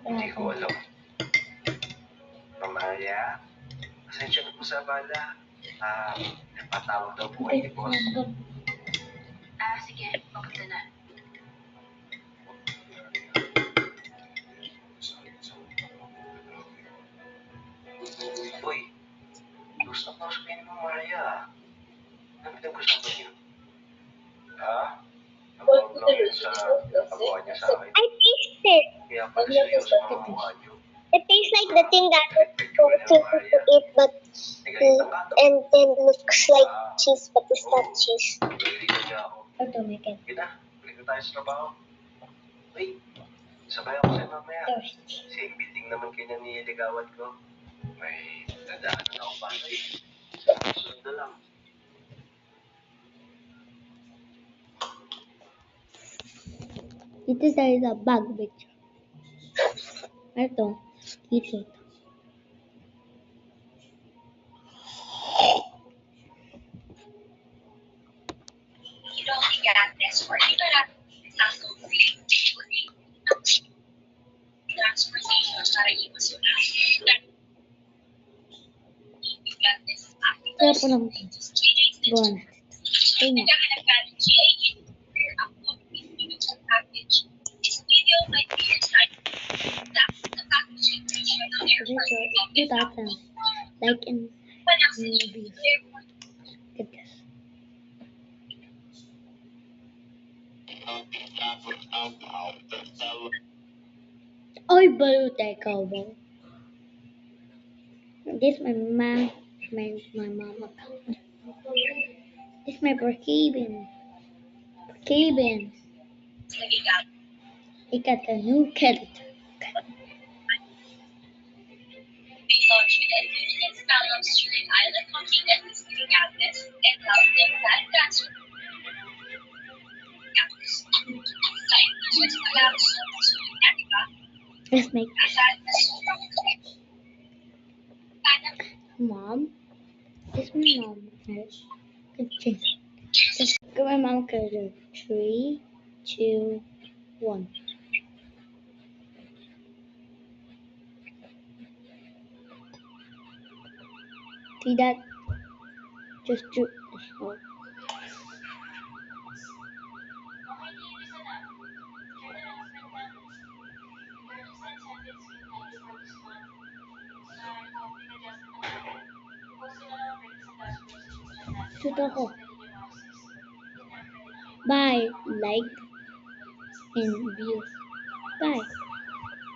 Hindi ko alam. Mamaya, pasensya na po sa abala. Napatawag daw po kayo ni boss. Sige, papunta na. Uy, gusto ko sabihin mo, Maria. Ano pinag-usapan niyo? Nagpapag lang yun sa pagawa niya sa akin. I tasted. Kaya pala seryoso ang mukha niyo. It tastes like the thing that is supposed to eat, but and then looks like cheese, but it's not cheese. Naliligan niya ako. Ito, may cat. Sige na, balik na tayo sa trabaho. Uy, sabay ako sa'yo mamaya. Thirsty. Same building naman kayo ni ligawan ko. May dadaanan ako pa eh. Sunod na lang. Ito sa bag picture. Ito, ito. You don't get this for you, but transportation para iwas yung Kaya po lang ito. Gawa natin. Ayun na. Ito natin. Like in movies. Look at this. Oy, balut ikaw ba? This my mom, my mama. This my Brookhaven. He got a new character. Let's make mom. This my mom. Just go my mom character. 3, 2, 1. See that? Just do. Oh. Shoot ako. Bye. Like and views. Bye.